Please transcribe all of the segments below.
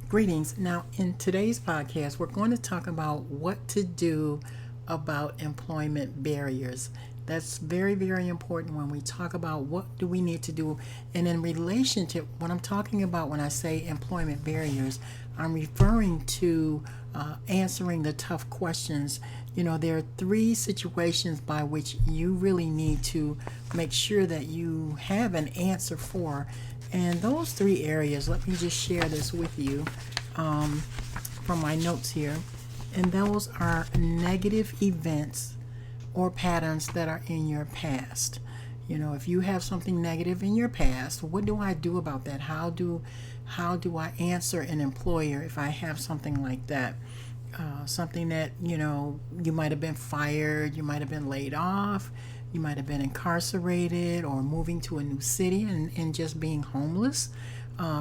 Greetings. Now, in today's podcast, we're going to talk about what to do about employment barriers. That's very, very important when we talk about what do we need to do. And in relation to what I'm talking about when I say employment barriers, I'm referring to answering the tough questions. There are three situations by which you really need to make sure that you have an answer for. And those three areas, let me just share this with you um, from my notes here. And those are negative events or patterns that are in your past. If you have something negative in your past, what do I do about that? How do I answer an employer if I have something like that? Something that you might have been fired, you might have been laid off, you might have been incarcerated or moving to a new city and just being homeless,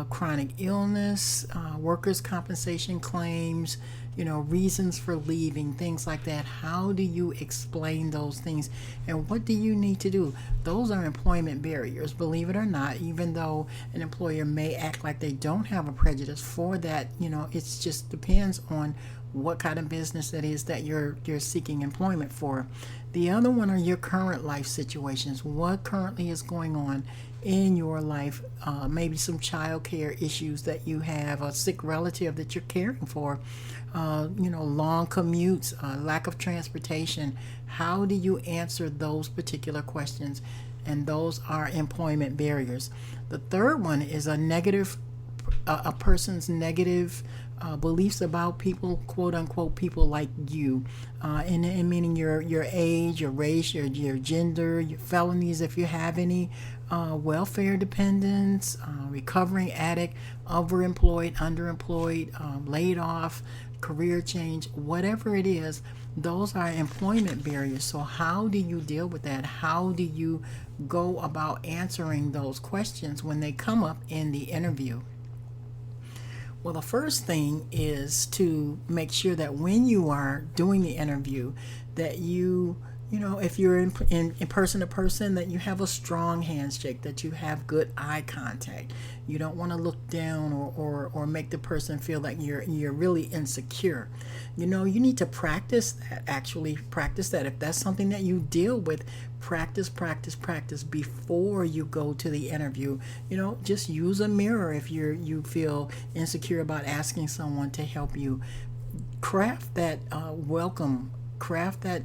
chronic illness, workers' compensation claims, reasons for leaving, things like that. How do you explain those things and what do you need to do? Those are employment barriers, believe it or not, even though an employer may act like they don't have a prejudice for that. It just depends on what kind of business that is that you're seeking employment for. The other one are your current life situations. What currently is going on in your life? Maybe some child care issues that you have, a sick relative that you're caring for, long commutes, lack of transportation. How do you answer those particular questions? And those are employment barriers. The third one is a person's negative beliefs about people, quote unquote, people like you, and meaning your age, your race, your gender, your felonies if you have any, welfare dependents, recovering addict, overemployed, underemployed, laid off, career change, whatever it is. Those are employment barriers. So how do you deal with that? How do you go about answering those questions when they come up in the interview? Well, the first thing is to make sure that when you are doing the interview, that if you're in person to person, that you have a strong handshake, that you have good eye contact. You don't want to look down or make the person feel like you're really insecure. You need to practice that, actually practice that. If that's something that you deal with, practice before you go to the interview. Just use a mirror if you feel insecure about asking someone to help you. Craft that welcome, craft that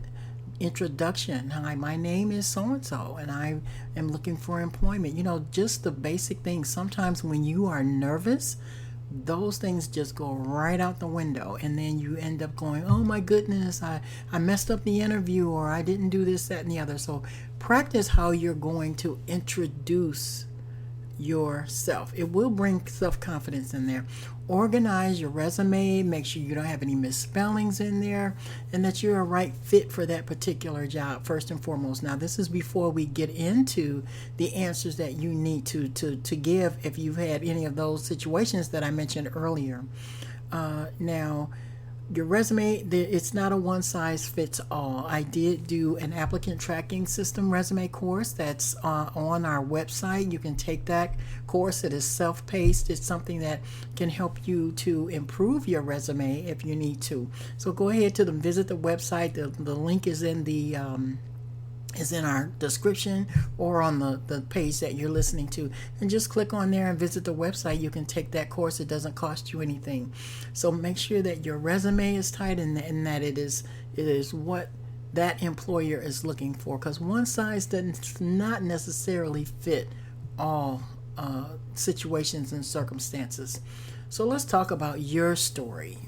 introduction. Hi, my name is so and so, and I am looking for employment. Just the basic things. Sometimes when you are nervous, those things just go right out the window, and then you end up going, oh my goodness, I messed up the interview, or I didn't do this, that, and the other. So practice how you're going to introduce yourself. It will bring self-confidence in there. Organize your resume, make sure you don't have any misspellings in there, and that you're a right fit for that particular job first and foremost. Now, this is before we get into the answers that you need to give if you've had any of those situations that I mentioned earlier. Now, your resume, it's not a one size fits all. I did do an applicant tracking system resume course that's on our website. You can take that course. It is self-paced. It's something that can help you to improve your resume if you need to. So go ahead to visit the website. The link is in our description or on the page that you're listening to, and just click on there and visit the website. You can take that course. It doesn't cost you anything. So make sure that your resume is tight and that it is what that employer is looking for, because one size does not necessarily fit all situations and circumstances. So let's talk about your story.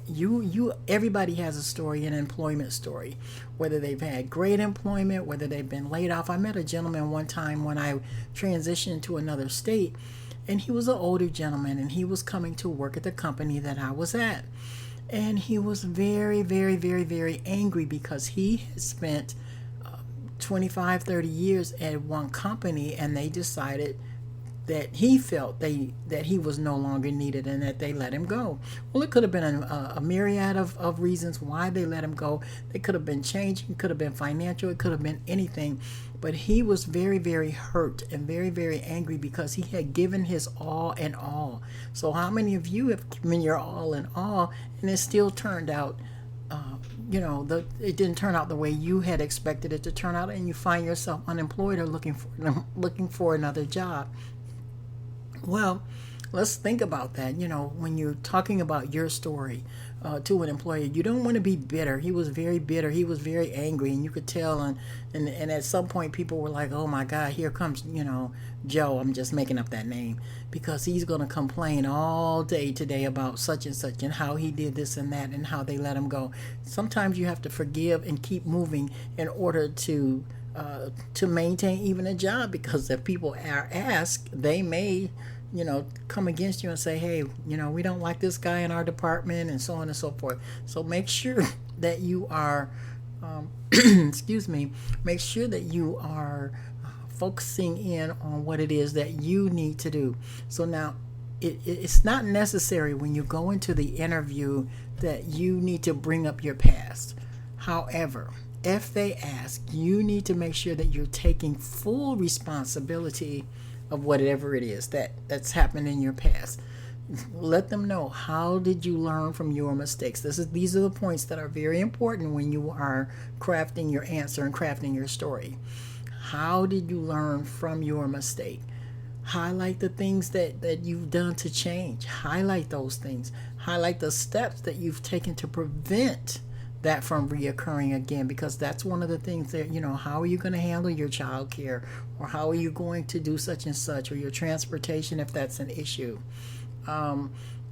Everybody has a story, an employment story, whether they've had great employment, whether they've been laid off. I met a gentleman one time when I transitioned to another state, and he was an older gentleman, and he was coming to work at the company that I was at. And he was very, very, very, very angry because he had spent 25, 30 years at one company, and they decided that he felt that he was no longer needed and that they let him go. Well, it could have been a myriad of reasons why they let him go. It could have been changing, it could have been financial, it could have been anything. But he was very, very hurt and very, very angry because he had given his all and all. So how many of you have given your all and all and it still turned out it didn't turn out the way you had expected it to turn out, and you find yourself unemployed or looking for another job? Well, let's think about that. When you're talking about your story to an employer, you don't want to be bitter. He was very bitter. He was very angry, and you could tell. And at some point, people were like, "Oh my God, here comes Joe." I'm just making up that name because he's going to complain all day today about such and how he did this and that and how they let him go. Sometimes you have to forgive and keep moving in order to maintain even a job, because if people are asked, they may come against you and say, hey, we don't like this guy in our department, and so on and so forth. So make sure that you are excuse me, make sure that you are focusing in on what it is that you need to do. So now it's not necessary when you go into the interview that you need to bring up your past. However, if they ask, you need to make sure that you're taking full responsibility of whatever it is that's happened in your past. Let them know, how did you learn from your mistakes? These are the points that are very important when you are crafting your answer and crafting your story. How did you learn from your mistake? Highlight the things that you've done to change. Highlight those things. Highlight the steps that you've taken to prevent that from reoccurring again, because that's one of the things that, how are you going to handle your child care, or how are you going to do such and such, or your transportation if that's an issue.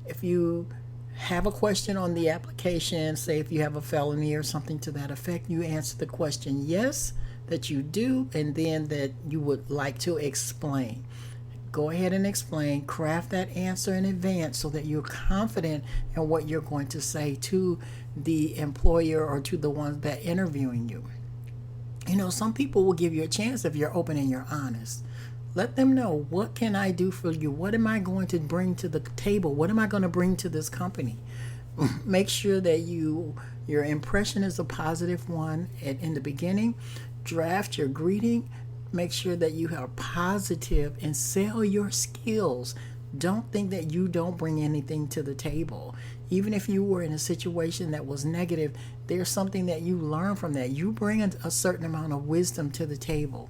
If you have a question on the application, say if you have a felony or something to that effect, you answer the question yes, that you do, and then that you would like to explain. Go ahead and explain, craft that answer in advance so that you're confident in what you're going to say to the employer or to the ones that are interviewing you. Some people will give you a chance if you're open and you're honest. Let them know, what can I do for you? What am I going to bring to the table? What am I going to bring to this company? Make sure that your impression is a positive one in the beginning. Draft your greeting. Make sure that you are positive and sell your skills. Don't think that you don't bring anything to the table. Even if you were in a situation that was negative, there's something that you learn from that. You bring a certain amount of wisdom to the table.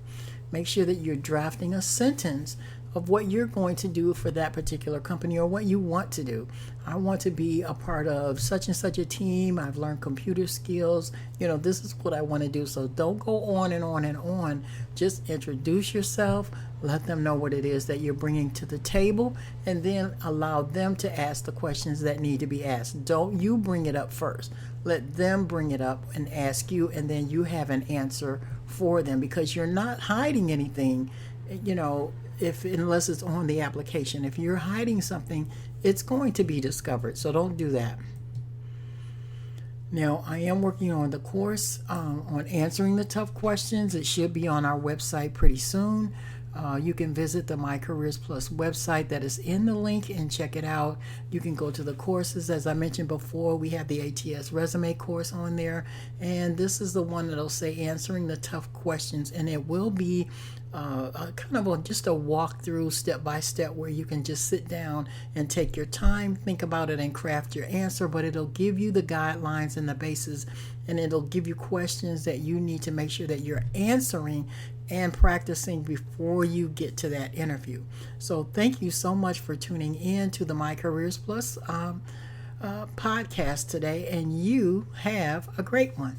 Make sure that you're drafting a sentence of what you're going to do for that particular company, or what you want to do. I want to be a part of such and such a team. I've learned computer skills. This is what I want to do. So don't go on and on and on. Just introduce yourself. Let them know what it is that you're bringing to the table, and then allow them to ask the questions that need to be asked. Don't you bring it up first. Let them bring it up and ask you, and then you have an answer for them, because you're not hiding anything, unless it's on the application. If you're hiding something, it's going to be discovered. So don't do that. Now, I am working on the course on answering the tough questions. It should be on our website pretty soon. You can visit the My Careers Plus website that is in the link and check it out. You can go to the courses. As I mentioned before, we have the ATS resume course on there, and this is the one that'll say answering the tough questions, and it will be just a walkthrough step by step, where you can just sit down and take your time, think about it, and craft your answer. But it'll give you the guidelines and the basis, and it'll give you questions that you need to make sure that you're answering and practicing before you get to that interview. So thank you so much for tuning in to the My Careers Plus podcast today, and you have a great one.